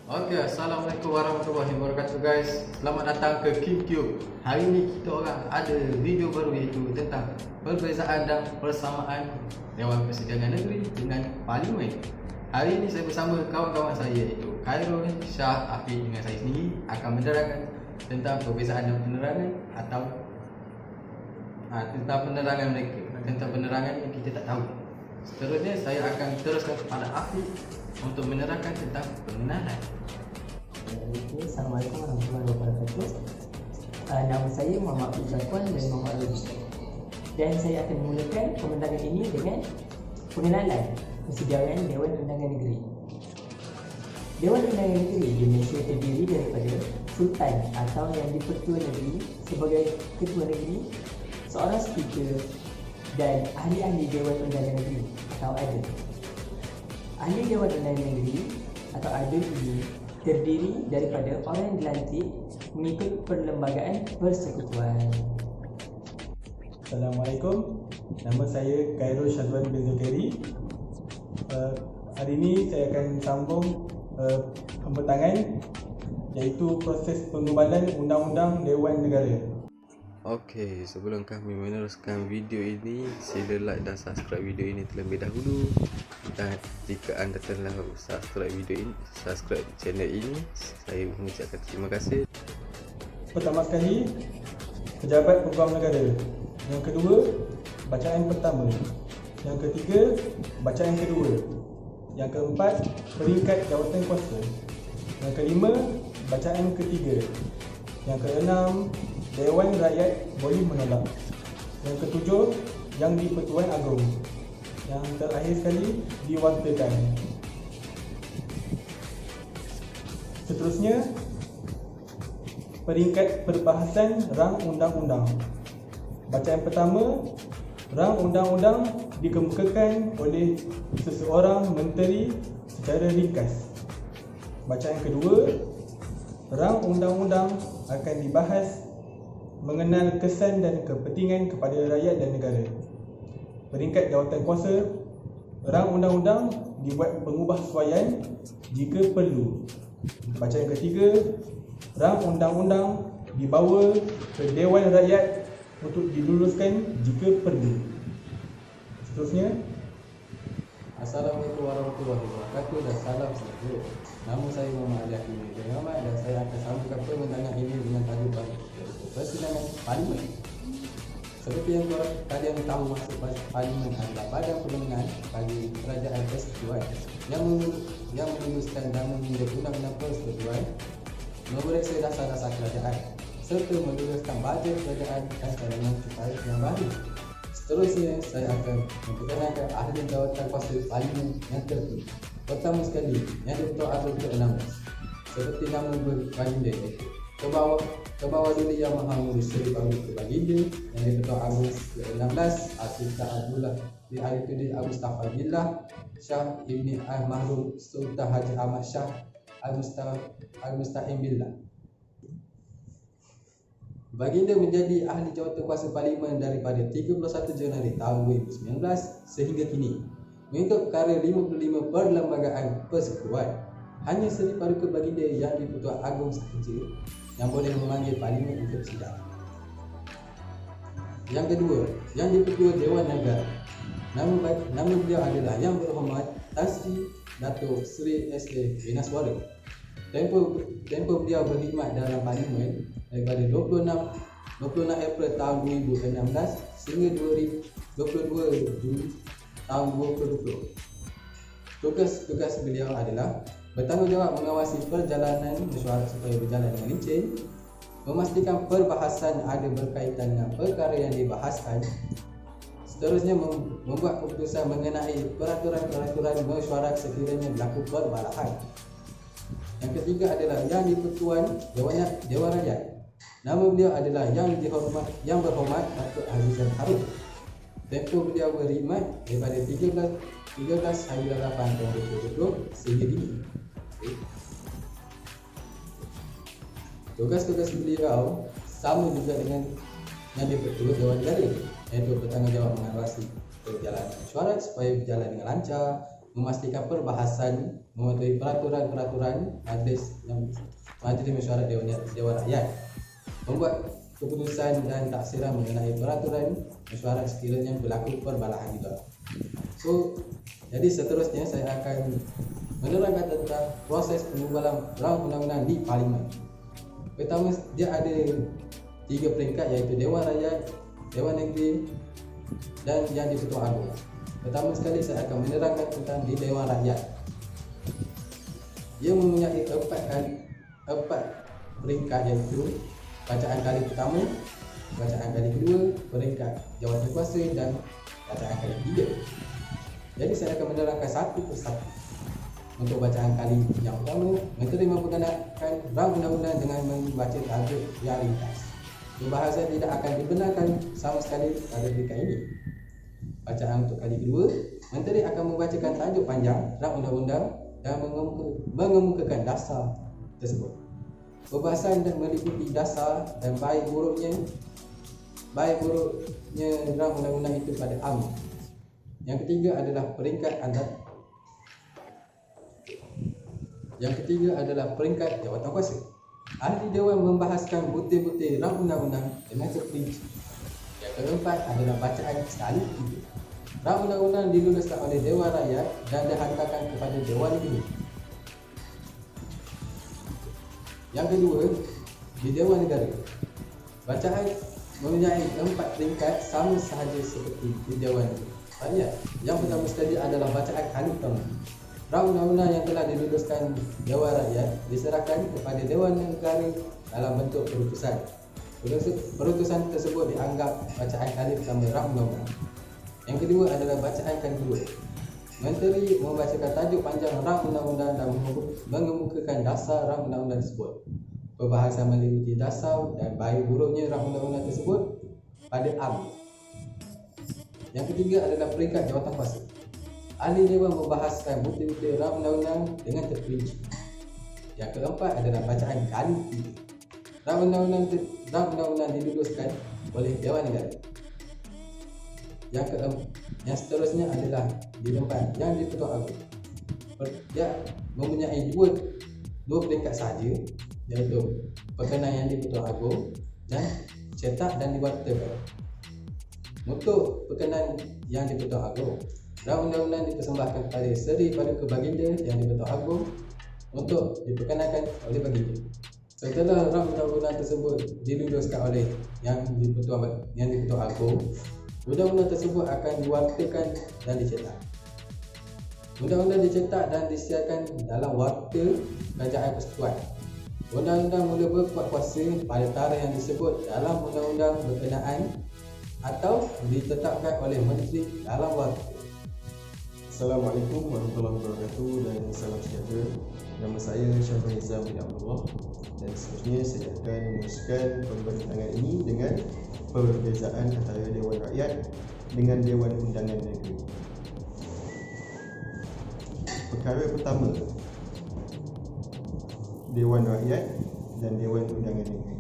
Oke, Assalamualaikum warahmatullahi wabarakatuh guys. Selamat datang ke KimCube. Hari ini kita orang ada video baru iaitu tentang perbezaan dan persamaan Dewan Persidangan Negeri dengan Parlimen. Hari ini saya bersama kawan-kawan saya iaitu Khairul, Syah, Afiq dengan saya sendiri akan menerangkan tentang perbezaan dan penerangan atau tentang penerangan mereka, tentang penerangan yang kita tak tahu. Seterusnya saya akan teruskan kepada Afiq untuk menerangkan tentang pengenalan. Assalamualaikum warahmatullahi wabarakatuh. Nama saya Muhammad Abdul Zakwan dan Muhammad Lutfi. Dan saya akan memulakan pembentangan ini dengan pengenalan Persediaan Dewan Undangan Negeri. Dewan Undangan Negeri di Malaysia terdiri daripada Sultan atau yang di-Pertua Negeri sebagai Ketua Negeri, seorang Speaker dan ahli-ahli Dewan Undangan Negeri atau ADA. Ahli Dewan Undangan Negeri atau ADA ini terdiri daripada orang yang dilantik mengikut perlembagaan persekutuan. Assalamualaikum, nama saya Khairul Syazwan bin Zulkhairi. Hari ini saya akan sambung pembentangan iaitu proses pengubalan Undang-Undang Dewan Negara. Okey, sebelum kami meneruskan video ini, sila like dan subscribe video ini terlebih dahulu. Dan jika anda telah subscribe channel ini, saya mengucapkan terima kasih. Pertama sekali, Pejabat Peguam Negara. Yang kedua, bacaan pertama. Yang ketiga, bacaan kedua. Yang keempat, peringkat jawatan kuasa. Yang kelima, bacaan ketiga. Yang keenam, Dewan Rakyat boleh menolak. Yang ketujuh, Yang di-Pertuan Agong. Yang terakhir sekali, diwakilkan. Seterusnya, peringkat perbahasan rang undang-undang. Bacaan pertama, rang undang-undang dikemukakan oleh seseorang menteri secara ringkas. Bacaan kedua, rang undang-undang akan dibahas mengenal kesan dan kepentingan kepada rakyat dan negara. Peringkat jawatan kuasa, rang undang-undang dibuat pengubahsuaian jika perlu. Bacaan ketiga, rang undang-undang dibawa ke Dewan Rakyat untuk diluluskan jika perlu. Seterusnya, Assalamualaikum warahmatullahi wabarakatuh dan salam sejahtera. Nama saya Muhammad Ali Hakim bin Ahmad dan saya akan sambungkan pembentangan ini dengan tajuk Persidangan Parlimen. Seperti yang kalian tahu, maksud Parlimen adalah badan perundingan bagi kerajaan persekutuan yang menuliskan dan membuat undang-undang persekutuan, memeriksa dasar-dasar kerajaan serta menuliskan bajet kerajaan dan cadangan cukai yang baru. Seterusnya, saya akan memperkenalkan ahli jawatan kuasa Parlimen yang tertentu. Pertama sekali, yang di-Pertua Agong ke-16. Seperti nama baginda iaitu Kebawah Duli Yang Maha Mulia Seri Paduka Baginda. Yang di-Pertua Agong ke-16, Sultan Abdullah bin Al-Qadri Al-Mustafa Billah Shah Ibni Al-Mahrum Sultan Haji Ahmad Shah Al-Mustahim Billah. Baginda menjadi ahli jawatan kuasa Parlimen daripada 31 Januari tahun 2019 sehingga kini. Mengikut perkara 55 Perlembagaan Persekutuan, hanya Seri Paduka Baginda yang di-Pertua Agong sahaja yang boleh memanggil Parlimen untuk sidang. Yang kedua, yang di-Pertua Dewan Negara. Nama beliau adalah Yang Berhormat Tan Sri Dato' Sri S.A. Vinaswara. Tempoh beliau berkhidmat dalam Parlimen daripada 26 April tahun 2016 sehingga 22 Jun tahun 2020. Tugas beliau adalah bertanggungjawab mengawasi perjalanan mesyuarat supaya berjalan dengan licin, memastikan perbahasan ada berkaitan dengan perkara yang dibahaskan. Seterusnya, membuat keputusan mengenai peraturan-peraturan mesyuarat sekiranya berlaku perbalahan. Yang ketiga adalah Yang di-Pertuan Dewan Rakyat. Nama beliau adalah Yang Berhormat Datuk Azizan Harun. Tempoh beliau berkhidmat daripada 13 hari 8 tahun 2020 sehingga kini. Tugas-tugas beliau sama juga dengan Yang di-Pertua Dewan Negara, iaitu bertanggungjawab mengawasi perjalanan mesyuarat supaya berjalan dengan lancar, memastikan perbahasan mematuhi peraturan-peraturan Majlis Mesyuarat Dewan Rakyat, membuat keputusan dan taksiran mengenai peraturan mesyuarat sekiranya berlaku perbalahan juga. So, jadi seterusnya saya akan menerangkan tentang proses pengumpulan rang undang-undang di Parlimen. Pertama, dia ada 3 peringkat, iaitu Dewan Rakyat, Dewan Negeri dan Yang di-Pertuan Agong. Pertama sekali saya akan menerangkan tentang di Dewan Rakyat. Ia mempunyai 4 peringkat, iaitu bacaan kali pertama, bacaan kali kedua, peringkat jawatan kuasa dan bacaan kali ketiga. Jadi saya akan menerangkan satu persatu. Untuk bacaan kali yang pertama, Menteri memperkenalkan rang undang-undang dengan membaca tajuk yang ringkas. Pembahasan tidak akan dibenarkan sama sekali pada peringkat ini. Bacaan untuk kali kedua, Menteri akan membacakan tajuk panjang rang undang-undang dan mengemukakan dasar tersebut. Pembahasan dan meliputi dasar dan baik buruknya rang undang-undang itu pada am. Yang ketiga adalah peringkat jawatan kuasa. Ahli Dewan membahaskan butir-butir rang undang-undang dengan terperinci. Yang keempat adalah bacaan sekali ketiga. Rang undang-undang diluluskan oleh Dewan Rakyat dan dihantarkan kepada Dewan Negeri. Yang kedua, di Dewan Negara, bacaan mempunyai 4 peringkat sama sahaja seperti di Dewan Rakyat. Yang pertama sekali adalah bacaan kali pertama. Rang undang-undang yang telah diluluskan Dewan Rakyat diserahkan kepada Dewan Negara dalam bentuk perutusan. Perutusan tersebut dianggap bacaan kali pertama rang undang-undang. Yang kedua adalah bacaan kali kedua. Menteri membacakan tajuk panjang rang undang-undang dan mengemukakan dasar rang undang-undang tersebut. Pembahasan meliputi dasar dan baik buruknya rang undang-undang tersebut pada am. Yang ketiga adalah peringkat jawatan kuasa. Ahli Dewan membahaskan butir-butir rang undang-undang dengan terperinci. Yang keempat adalah bacaan kali ketiga. Rang undang-undang diluluskan oleh Dewan Negara. Yang seterusnya adalah di tempat Yang di-Pertuan Agong. Dia mempunyai dua peringkat sahaja, iaitu perkenaan Yang di-Pertuan Agong dan cetak dan diwartakan. Untuk perkenaan Yang di-Pertuan Agong, rang undang-undang dipersembahkan kepada Seri Paduka Baginda Yang di-Pertuan Agong untuk diperkenalkan oleh Baginda. Setelah rang undang-undang tersebut diluluskan oleh Yang di-Pertuan Agong, undang-undang tersebut akan diwartakan dan dicetak. Undang-undang dicetak dan disiarkan dalam warta Kerajaan Persekutuan. Undang-undang mula berkuat kuasa pada tarikh yang disebut dalam undang-undang berkenaan atau ditetapkan oleh Menteri dalam warta. Assalamualaikum warahmatullahi wabarakatuh dan salam sejahtera. Nama saya Syafrin Nizam bin Abdullah dan seterusnya saya akan meneruskan pembincangan ini dengan perbezaan antara Dewan Rakyat dengan Dewan Undangan Negeri. Perkara pertama, Dewan Rakyat dan Dewan Undangan Negeri.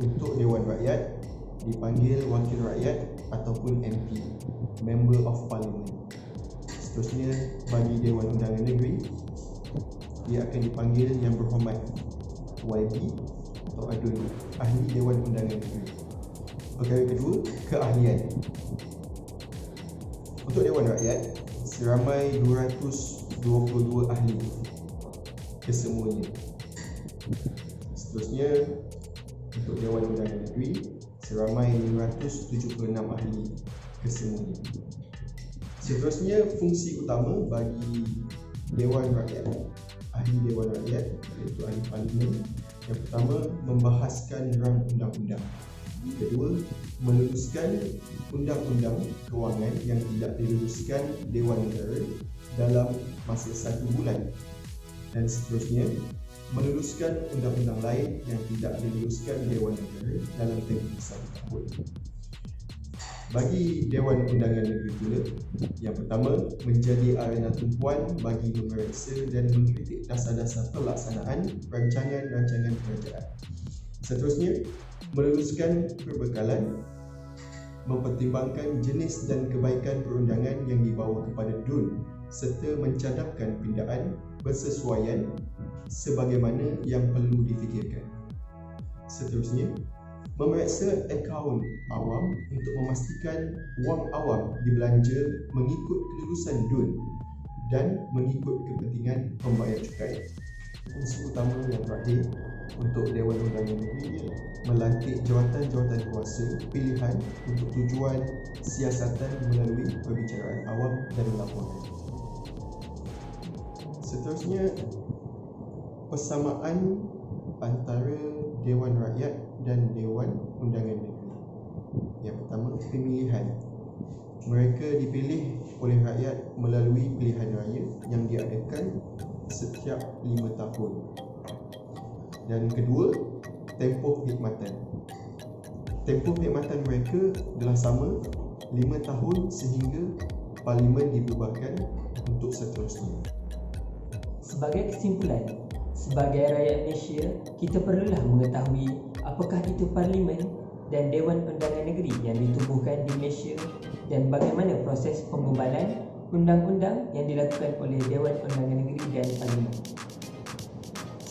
Untuk Dewan Rakyat dipanggil Wakil Rakyat ataupun MP, Member of Parliament. Seterusnya bagi Dewan Undangan Negeri, dia akan dipanggil Yang Berhormat, YB atau ADUN, Ahli Dewan Undangan Negeri. Perkara kedua, keahlian. Untuk Dewan Rakyat, seramai 222 ahli kesemuanya. Seterusnya, untuk Dewan Undangan Negeri, seramai 576 ahli kesemuanya. Seterusnya, fungsi utama bagi Dewan Rakyat, ahli Dewan Rakyat iaitu ahli Parlimen. Yang pertama, membahaskan rang undang-undang. Kedua, meluluskan undang-undang kewangan yang tidak diluluskan Dewan Negara dalam masa 1 bulan. Dan seterusnya, meluluskan undang-undang lain yang tidak diluluskan Dewan Negara dalam tempoh 1 tahun. Bagi Dewan Undangan Negeri pula, yang pertama, menjadi arena tumpuan bagi memeriksa dan mengkritik dasar-dasar pelaksanaan rancangan-rancangan kerajaan. Seterusnya, meluluskan perbekalan, mempertimbangkan jenis dan kebaikan perundangan yang dibawa kepada DUN serta mencadangkan pindaan bersesuaian sebagaimana yang perlu difikirkan. Seterusnya, memeriksa akaun awam untuk memastikan wang awam dibelanja mengikut kelulusan DUN dan mengikut kepentingan pembayar cukai. Fungsi utama yang terakhir untuk Dewan Undangan Negeri ialah melantik jawatan-jawatan kuasa pilihan untuk tujuan siasatan melalui perbicaraan awam dan laporan. Seterusnya, persamaan antara Dewan Rakyat dan Dewan Undangan Negeri. Yang pertama, pemilihan. Mereka dipilih oleh rakyat melalui pilihan raya yang diadakan setiap 5 tahun. Dan kedua, tempoh perkhidmatan. Tempoh perkhidmatan mereka adalah sama 5 tahun sehingga Parlimen dibubarkan untuk seterusnya. Sebagai kesimpulan, sebagai rakyat Malaysia, kita perlulah mengetahui apakah itu Parlimen dan Dewan Undangan Negeri yang ditubuhkan di Malaysia dan bagaimana proses penggubalan undang-undang yang dilakukan oleh Dewan Undangan Negeri dan Parlimen.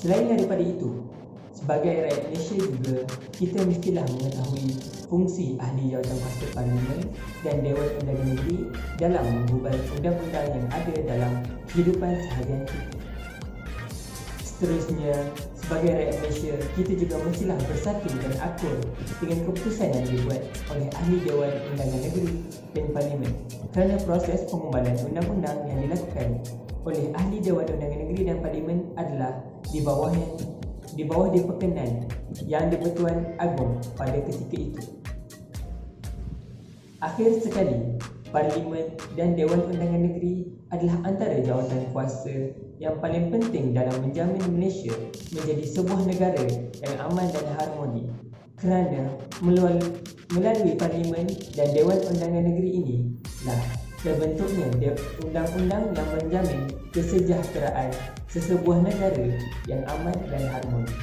Selain daripada itu, sebagai rakyat Malaysia juga, kita mestilah mengetahui fungsi ahli jawatankuasa Parlimen dan Dewan Undangan Negeri dalam menggubal undang-undang yang ada dalam kehidupan seharian kita. Seterusnya, sebagai rakyat Malaysia, kita juga mestilah bersatu dan akur dengan keputusan yang dibuat oleh ahli Dewan Undangan Negeri dan Parlimen, kerana proses pengumbalan undang-undang yang dilakukan oleh ahli Dewan Undangan Negeri dan Parlimen adalah di bawah diperkenan Yang di-Pertuan Agong pada ketika itu. Akhir sekali, Parlimen dan Dewan Undangan Negeri adalah antara jawatan kuasa yang paling penting dalam menjamin Malaysia menjadi sebuah negara yang aman dan harmoni, kerana melalui Parlimen dan Dewan Undangan Negeri ini lah terbentuknya undang-undang yang menjamin kesejahteraan sesebuah negara yang aman dan harmoni.